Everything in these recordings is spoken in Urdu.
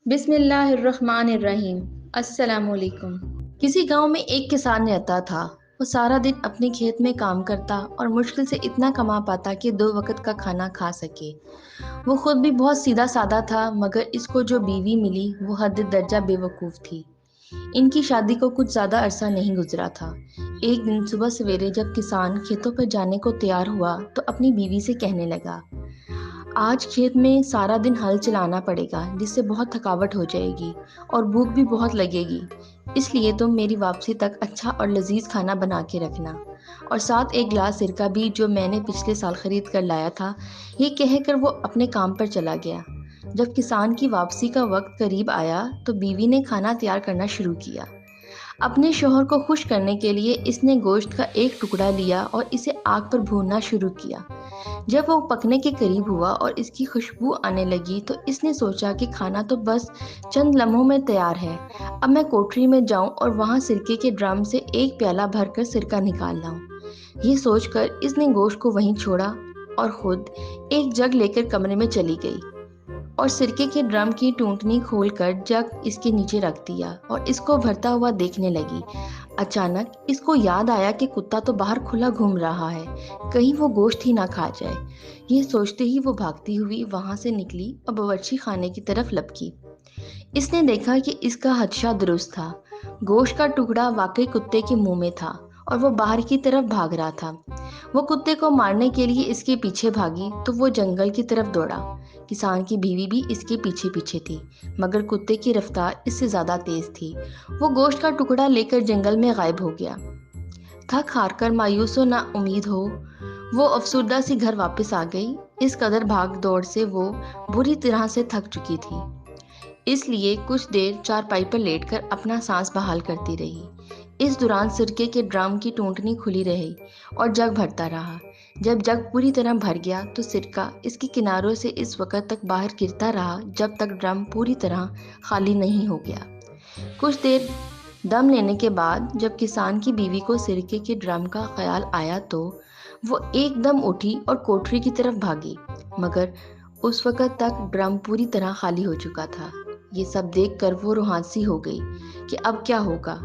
بسم اللہ الرحمن الرحیم۔ السلام علیکم۔ کسی گاؤں میں ایک کسان رہتا تھا۔ وہ سارا دن اپنے کھیت میں کام کرتا اور مشکل سے اتنا کما پاتا کہ 2 وقت کا کھانا کھا سکے۔ وہ خود بھی بہت سیدھا سادہ تھا، مگر اس کو جو بیوی ملی وہ حد درجہ بے وقوف تھی۔ ان کی شادی کو کچھ زیادہ عرصہ نہیں گزرا تھا۔ ایک دن صبح سویرے جب کسان کھیتوں پر جانے کو تیار ہوا تو اپنی بیوی سے کہنے لگا، آج کھیت میں سارا دن ہل چلانا پڑے گا، جس سے بہت تھکاوٹ ہو جائے گی اور بھوک بھی بہت لگے گی۔ اس لیے تم میری واپسی تک اچھا اور لذیذ کھانا بنا کے رکھنا، اور ساتھ ایک گلاس سرکہ بھی جو میں نے پچھلے سال خرید کر لایا تھا۔ یہ کہہ کر وہ اپنے کام پر چلا گیا۔ جب کسان کی واپسی کا وقت قریب آیا تو بیوی نے کھانا تیار کرنا شروع کیا۔ اپنے شوہر کو خوش کرنے کے لیے اس نے گوشت کا ایک ٹکڑا لیا اور اسے آگ پر بھوننا شروع کیا۔ جب وہ پکنے کے قریب ہوا اور اس کی خوشبو آنے لگی تو اس نے سوچا کہ کھانا تو بس چند لمحوں میں تیار ہے۔ اب میں کوٹری میں جاؤں اور وہاں سرکے کے ڈرم سے ایک پیالہ بھر کر سرکہ نکال لاؤں۔ یہ سوچ کر اس نے گوشت کو وہیں چھوڑا اور خود ایک جگ لے کر کمرے میں چلی گئی اور سرکے کے ڈرم کی ٹونٹنی کھول کر جگ اس کے نیچے رکھ دیا اور اس کو بھرتا ہوا دیکھنے لگی۔ اچانک اس کو یاد آیا کہ کتا تو باہر کھلا گھوم رہا ہے، کہیں وہ گوشت ہی نہ کھا جائے۔ یہ سوچتے ہی وہ بھاگتی ہوئی وہاں سے نکلی اور باورچی خانے کی طرف لپکی۔ اس نے دیکھا کہ اس کا خدشہ درست تھا۔ گوشت کا ٹکڑا واقعی کتے کے منہ میں تھا اور وہ باہر کی طرف بھاگ رہا تھا۔ وہ کتے کو مارنے کے لیے اس کے پیچھے بھاگی تو وہ جنگل کی طرف دوڑا۔ کسان کی بیوی بھی اس کے پیچھے پیچھے تھی، مگر کتے کی رفتار اس سے زیادہ تیز تھی۔ وہ گوشت کا ٹکڑا لے کر جنگل میں غائب ہو گیا۔ تھک ہار کر مایوس و نا امید ہو وہ افسردہ سی گھر واپس آ گئی۔ اس قدر بھاگ دوڑ سے وہ بری طرح سے تھک چکی تھی، اس لیے کچھ دیر چارپائی پر لیٹ کر اپنا سانس بحال کرتی رہی۔ اس دوران سرکے کے ڈرم کی ٹونٹنی کھلی رہی اور جگ بھرتا رہا۔ جب جگ پوری طرح بھر گیا تو سرکہ اس کے کناروں سے اس وقت تک باہر گرتا رہا جب تک ڈرم پوری طرح خالی نہیں ہو گیا۔ کچھ دیر دم لینے کے بعد جب کسان کی بیوی کو سرکے کے ڈرم کا خیال آیا تو وہ ایک دم اٹھی اور کوٹری کی طرف بھاگی، مگر اس وقت تک ڈرم پوری طرح خالی ہو چکا تھا۔ یہ سب دیکھ کر وہ روحانسی ہو گئی کہ اب کیا ہوگا۔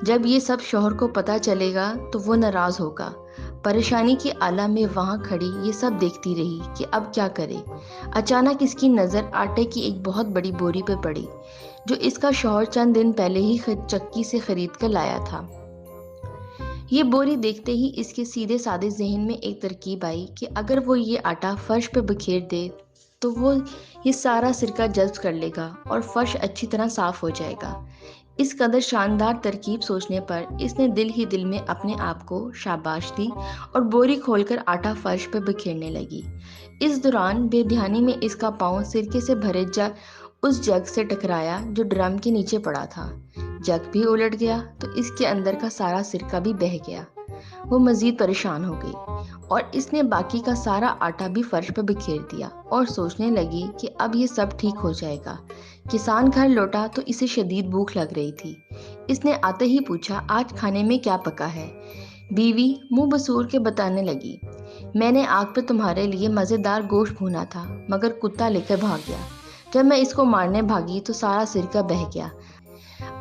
جب یہ سب شوہر کو پتہ چلے گا تو وہ ناراض ہوگا۔ پریشانی کی عالم میں وہاں کھڑی یہ سب دیکھتی رہی کہ اب کیا کرے۔ اچانک اس کی نظر آٹے کی ایک بہت بڑی بوری پر پڑی جو اس کا شوہر چند دن پہلے ہی چکی سے خرید کر لایا تھا۔ یہ بوری دیکھتے ہی اس کے سیدھے سادے ذہن میں ایک ترکیب آئی کہ اگر وہ یہ آٹا فرش پہ بکھیر دے تو وہ یہ سارا سرکہ جذب کر لے گا اور فرش اچھی طرح صاف ہو جائے گا۔ اس قدر شاندار ترکیب سوچنے پر اس نے دل ہی دل میں اپنے آپ کو شاباش دی اور بوری کھول کر آٹا فرش پہ بکھیرنے لگی۔ اس دوران بے دھیانی میں اس کا پاؤں سرکے سے بھرے اس جگ سے ٹکرایا جو ڈرم کے نیچے پڑا تھا۔ جگ بھی الٹ گیا تو اس کے اندر کا سارا سرکہ بھی بہہ گیا۔ وہ مزید پریشان ہو گئی اور اس نے باقی کا سارا آٹا بھی فرش پہ بکھیر دیا اور سوچنے لگی کہ اب یہ سب ٹھیک ہو جائے گا۔ کسان گھر لوٹا تو اسے شدید بھوک لگ رہی تھی۔ اس نے آتے ہی پوچھا، آج کھانے میں کیا پکا ہے؟ بیوی منہ بسور کے بتانے لگی، میں نے آگ پہ تمہارے لیے مزیدار گوشت بھونا تھا، مگر کتا لے کر بھاگ گیا۔ جب میں اس کو مارنے بھاگی تو سارا سرکہ بہہ گیا۔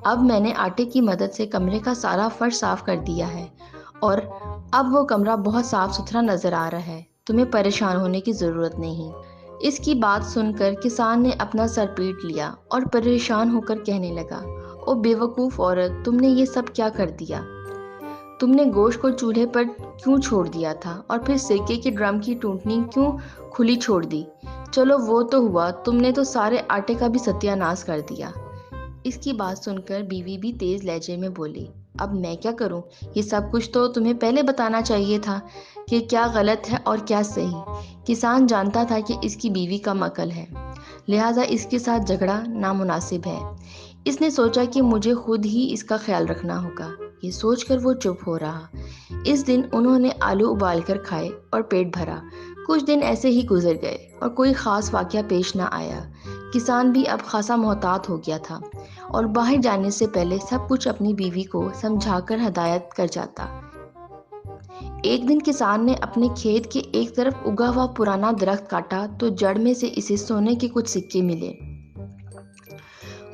اب میں نے آٹے کی مدد سے کمرے کا سارا فرش صاف کر دیا ہے اور اب وہ کمرہ بہت صاف ستھرا نظر آ رہا ہے۔ تمہیں پریشان ہونے کی ضرورت نہیں۔ اس کی بات سن کر کسان نے اپنا سر پیٹ لیا اور پریشان ہو کر کہنے لگا، او بے وقوف عورت، تم نے یہ سب کیا کر دیا؟ تم نے گوشت کو چولہے پر کیوں چھوڑ دیا تھا اور پھر سرکے کے ڈرم کی ٹونٹنی کیوں کھلی چھوڑ دی؟ چلو وہ تو ہوا، تم نے تو سارے آٹے کا بھی ستیہ ناش کر دیا۔ اس کی بات سن کر بیوی بھی تیز لہجے میں بولی، اب میں کیا کروں؟ یہ سب کچھ تو تمہیں پہلے بتانا چاہیے تھا کہ کیا غلط ہے اور کیا صحیح۔ کسان جانتا تھا کہ اس کی بیوی کم عقل ہے، لہٰذا اس کے ساتھ جھگڑا نامناسب ہے۔ اس نے سوچا کہ مجھے خود ہی اس کا خیال رکھنا ہوگا۔ یہ سوچ کر وہ چپ ہو رہا۔ اس دن انہوں نے آلو ابال کر کھائے اور پیٹ بھرا۔ کچھ دن ایسے ہی گزر گئے اور کوئی خاص واقعہ پیش نہ آیا۔ کسان بھی اب خاصا محتاط ہو گیا تھا اور باہر جانے سے پہلے سب کچھ اپنی بیوی کو سمجھا کر ہدایت کر جاتا۔ ایک دن کسان نے اپنے کھیت کے ایک طرف اگا ہوا پرانا درخت کاٹا تو جڑ میں سے اسے سونے کے کچھ سکے ملے۔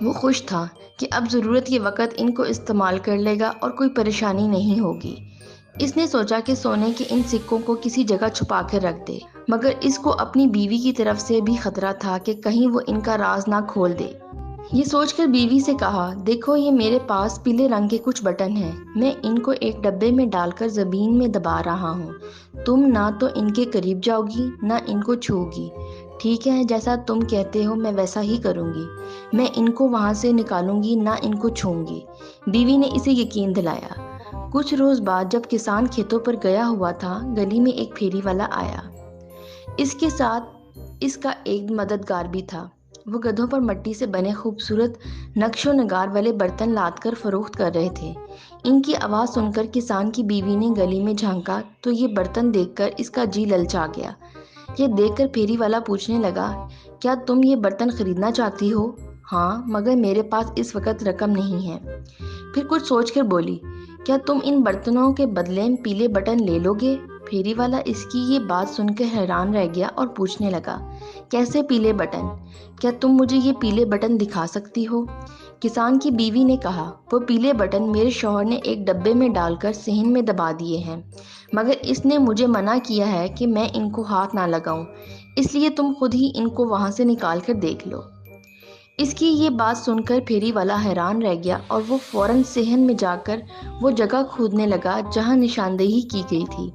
وہ خوش تھا کہ اب ضرورت کے وقت ان کو استعمال کر لے گا اور کوئی پریشانی نہیں ہوگی۔ اس نے سوچا کہ سونے کے ان سکوں کو کسی جگہ چھپا کر رکھ دے، مگر اس کو اپنی بیوی کی طرف سے بھی خطرہ تھا کہ کہیں وہ ان کا راز نہ کھول دے۔ یہ سوچ کر بیوی سے کہا، دیکھو یہ میرے پاس پیلے رنگ کے کچھ بٹن ہیں، میں ان کو ایک ڈبے میں ڈال کر زمین میں دبا رہا ہوں۔ تم نہ تو ان کے قریب جاؤ گی نہ ان کو چھو گی، ٹھیک ہے؟ جیسا تم کہتے ہو میں ویسا ہی کروں گی۔ میں ان کو وہاں سے نکالوں گی نہ ان کو چھوؤں گی۔ بیوی نے اسے یقین دلایا۔ کچھ روز بعد جب کسان کھیتوں پر گیا ہوا تھا، گلی میں ایک پھیری والا آیا۔ اس کے ساتھ اس کا ایک مددگار بھی تھا۔ وہ گدھوں پر مٹی سے بنے خوبصورت نقش و نگار والے برتن لاد کر فروخت کر رہے تھے۔ ان کی آواز سن کر کسان کی بیوی نے گلی میں جھانکا تو یہ برتن دیکھ کر اس کا جی للچا گیا۔ یہ دیکھ کر پھیری والا پوچھنے لگا، کیا تم یہ برتن خریدنا چاہتی ہو؟ ہاں، مگر میرے پاس اس وقت رقم نہیں ہے۔ پھر کچھ سوچ کر بولی، کیا تم ان برتنوں کے بدلے پیلے بٹن لے لو گے؟ پھیری والا اس کی یہ بات سن کر حیران رہ گیا اور پوچھنے لگا، کیسے پیلے بٹن؟ کیا تم مجھے یہ پیلے بٹن دکھا سکتی ہو؟ کسان کی بیوی نے کہا، وہ پیلے بٹن میرے شوہر نے ایک ڈبے میں ڈال کر صحن میں دبا دیے ہیں، مگر اس نے مجھے منع کیا ہے کہ میں ان کو ہاتھ نہ لگاؤں، اس لیے تم خود ہی ان کو وہاں سے نکال کر دیکھ لو۔ اس کی یہ بات سن کر پھیری والا حیران رہ گیا اور وہ فوراً صحن میں جا کر وہ جگہ کھودنے لگا جہاں نشاندہی کی گئی تھی۔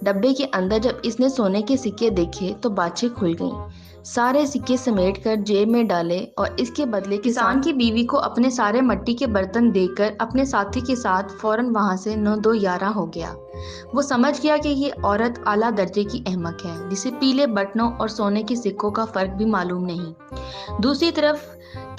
ڈبے کے اندر جب اس نے سونے کے سکے دیکھے تو باتیں کھل گئیں۔ سارے سکے سمیٹ کر جیب میں ڈالے اور اس کے بدلے کسان کی بیوی کو اپنے سارے مٹی کے برتن دے کر اپنے ساتھی کے ساتھ فوراً وہاں سے 9-2-11 ہو گیا۔ وہ سمجھ گیا کہ یہ عورت اعلیٰ درجے کی احمق ہے، جسے پیلے بٹنوں اور سونے کے سکوں کا فرق بھی معلوم نہیں۔ دوسری طرف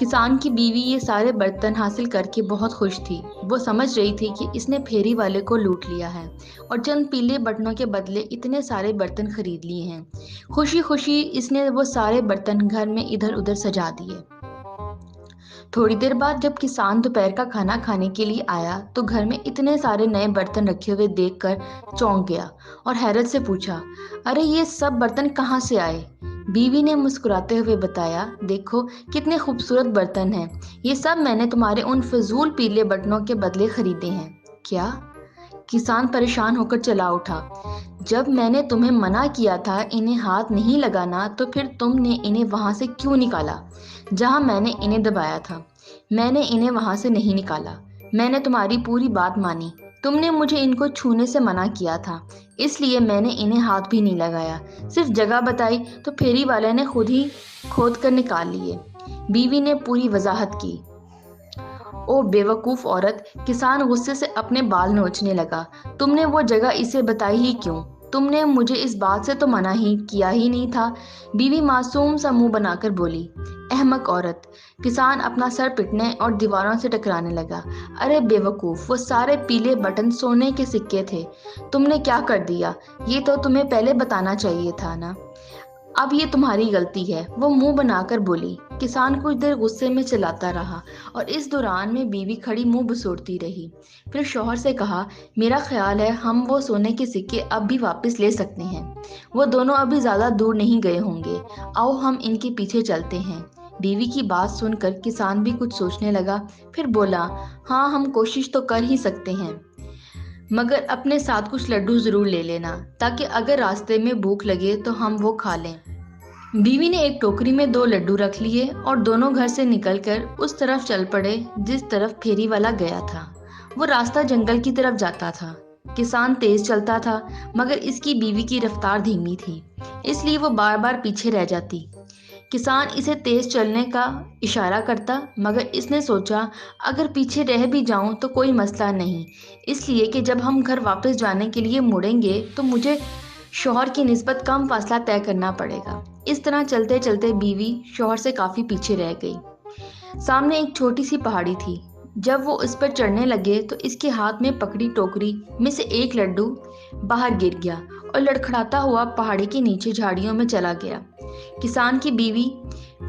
کسان کی بیوی یہ سارے برتن حاصل کر کے بہت خوش تھی۔ وہ سمجھ رہی تھی کہ اس نے پھیری والے کو لوٹ لیا ہے اور چند پیلے بٹنوں کے بدلے اتنے سارے برتن خرید لیے ہیں۔ خوشی خوشی اس نے وہ سارے برتن گھر میں ادھر ادھر سجا دیے۔ تھوڑی دیر بعد جب کسان دوپہر کا کھانا کھانے کے لیے آیا تو گھر میں اتنے سارے نئے برتن رکھے ہوئے دیکھ کر چونک گیا اور حیرت سے پوچھا، ارے یہ سب برتن کہاں سے آئے؟ بیوی نے مسکراتے ہوئے بتایا، دیکھو کتنے خوبصورت برتن ہیں، یہ سب میں نے تمہارے ان فضول پیلے بٹنوں کے بدلے خریدے ہیں۔ کیا؟ کسان پریشان ہو کر چلا اٹھا، جب میں نے تمہیں منع کیا تھا انہیں ہاتھ نہیں لگانا تو پھر تم نے انہیں وہاں سے کیوں نکالا جہاں میں نے انہیں دبایا تھا؟ میں نے انہیں وہاں سے نہیں نکالا، میں نے تمہاری پوری بات مانی۔ تم نے مجھے ان کو چھونے سے منع کیا تھا، اس لیے میں نے انہیں ہاتھ بھی نہیں لگایا، صرف جگہ بتائی تو پھیری والے نے خود ہی کھود کر نکال لیے۔ بیوی نے پوری وضاحت کی۔ او بے وقوف عورت! کسان غصے سے اپنے بال نوچنے لگا، تم نے وہ جگہ اسے بتائی ہی کیوں؟ تم نے مجھے اس بات سے تو منع ہی کیا ہی نہیں تھا۔ بیوی معصوم سا منہ بنا کر بولی، احمق عورت! کسان اپنا سر پٹنے اور دیواروں سے ٹکرانے لگا، ارے بے وقوف، وہ سارے پیلے بٹن سونے کے سکے تھے، تم نے کیا کر دیا؟ یہ تو تمہیں پہلے بتانا چاہیے تھا نا۔ اب یہ تمہاری غلطی ہے، وہ منہ بنا کر بولی۔ کسان کچھ دیر غصے میں چلاتا رہا اور اس دوران میں بیوی کھڑی منہ بسوڑتی رہی۔ پھر شوہر سے کہا، میرا خیال ہے ہم وہ سونے کے سکے اب بھی واپس لے سکتے ہیں، وہ دونوں ابھی زیادہ دور نہیں گئے ہوں گے، آؤ ہم ان کے پیچھے چلتے ہیں۔ بیوی کی بات سن کر کسان بھی کچھ سوچنے لگا، پھر بولا، ہاں ہم کوشش تو کر ہی سکتے ہیں، مگر اپنے ساتھ کچھ لڈو ضرور لے لینا تاکہ اگر راستے میں بھوک لگے تو ہم وہ کھا لیں۔ بیوی نے ایک ٹوکری میں 2 لڈو رکھ لیے اور دونوں گھر سے نکل کر اس طرف چل پڑے جس طرف پھیری والا گیا تھا۔ وہ راستہ جنگل کی طرف جاتا تھا۔ کسان تیز چلتا تھا مگر اس کی بیوی کی رفتار دھیمی تھی، اس لیے وہ بار بار پیچھے رہ جاتی۔ کسان اسے تیز چلنے کا اشارہ کرتا مگر اس نے سوچا اگر پیچھے رہ بھی جاؤں تو کوئی مسئلہ نہیں، اس لیے کہ جب ہم گھر واپس جانے کے لیے مڑیں گے تو مجھے شوہر کی نسبت کم فاصلہ طے کرنا پڑے گا۔ اس طرح چلتے چلتے بیوی شوہر سے کافی پیچھے رہ گئی۔ سامنے ایک چھوٹی سی پہاڑی تھی۔ جب وہ اس پر چڑھنے لگے تو اس کے ہاتھ میں پکڑی ٹوکری میں سے ایک لڈو باہر گر گیا اور لڑکھڑاتا ہوا پہاڑی کے نیچے جھاڑیوں میں چلا گیا۔ کسان کی بیوی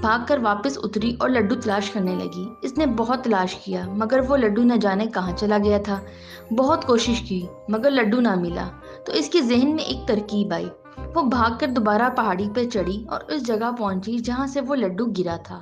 بھاگ کر واپس اتری اور لڈو تلاش کرنے لگی۔ اس نے بہت تلاش کیا مگر وہ لڈو نہ جانے کہاں چلا گیا تھا۔ بہت کوشش کی مگر لڈو نہ ملا تو اس کے ذہن میں ایک ترکیب آئی۔ وہ بھاگ کر دوبارہ پہاڑی پر چڑھی اور اس جگہ پہنچی جہاں سے وہ لڈو گرا تھا۔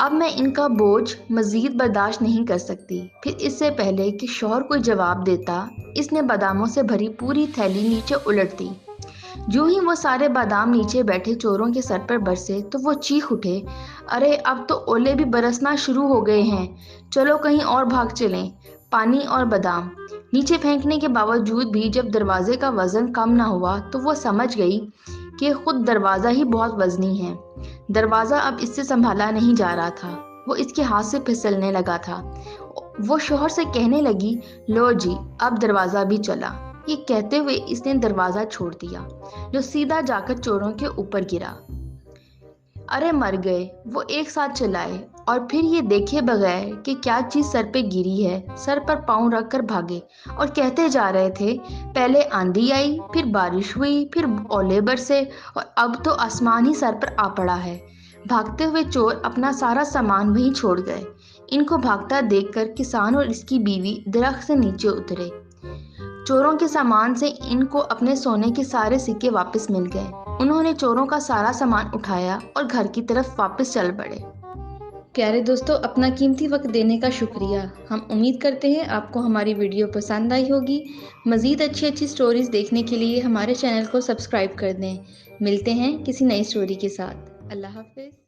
اب میں ان کا بوجھ مزید برداشت نہیں کر سکتی۔ پھر اس سے پہلے کہ شوہر کوئی جواب دیتا، اس نے باداموں سے بھری پوری تھیلی نیچے الٹ دی۔ جو ہی وہ سارے بادام نیچے بیٹھے چوروں کے سر پر برسے تو وہ چیخ اٹھے، ارے اب تو اولے بھی برسنا شروع ہو گئے ہیں، چلو کہیں اور بھاگ چلیں۔ پانی اور بادام نیچے پھینکنے کے باوجود بھی جب دروازے کا وزن کم نہ ہوا تو وہ سمجھ گئی کہ خود دروازہ ہی بہت وزنی ہے۔ دروازہ اب اس سے سنبھالا نہیں جا رہا تھا، وہ اس کے ہاتھ سے پھسلنے لگا تھا۔ وہ شوہر سے کہنے لگی، لو جی اب دروازہ بھی چلا۔ یہ کہتے ہوئے اس نے دروازہ چھوڑ دیا، جو سیدھا جا کر چوروں کے اوپر گرا۔ ارے مر گئے، وہ ایک ساتھ چلائے اور پھر یہ دیکھے بغیر کہ کیا چیز سر پہ گری ہے، سر پر پاؤں رکھ کر بھاگے اور کہتے جا رہے تھے، پہلے آندھی آئی، پھر بارش ہوئی، پھر اولے برسے اور اب تو آسمان ہی سر پر آ پڑا ہے۔ بھاگتے ہوئے چور اپنا سارا سامان وہیں چھوڑ گئے۔ ان کو بھاگتا دیکھ کر کسان اور اس کی بیوی درخت سے نیچے اترے۔ چوروں کے سامان سے ان کو اپنے سونے کے سارے سکے واپس مل گئے۔ انہوں نے چوروں کا سارا سامان اٹھایا اور گھر کی طرف واپس چل پڑے۔ پیارے دوستو، اپنا قیمتی وقت دینے کا شکریہ۔ ہم امید کرتے ہیں آپ کو ہماری ویڈیو پسند آئی ہوگی۔ مزید اچھی سٹوریز دیکھنے کے لیے ہمارے چینل کو سبسکرائب کر دیں۔ ملتے ہیں کسی نئی سٹوری کے ساتھ۔ اللہ حافظ۔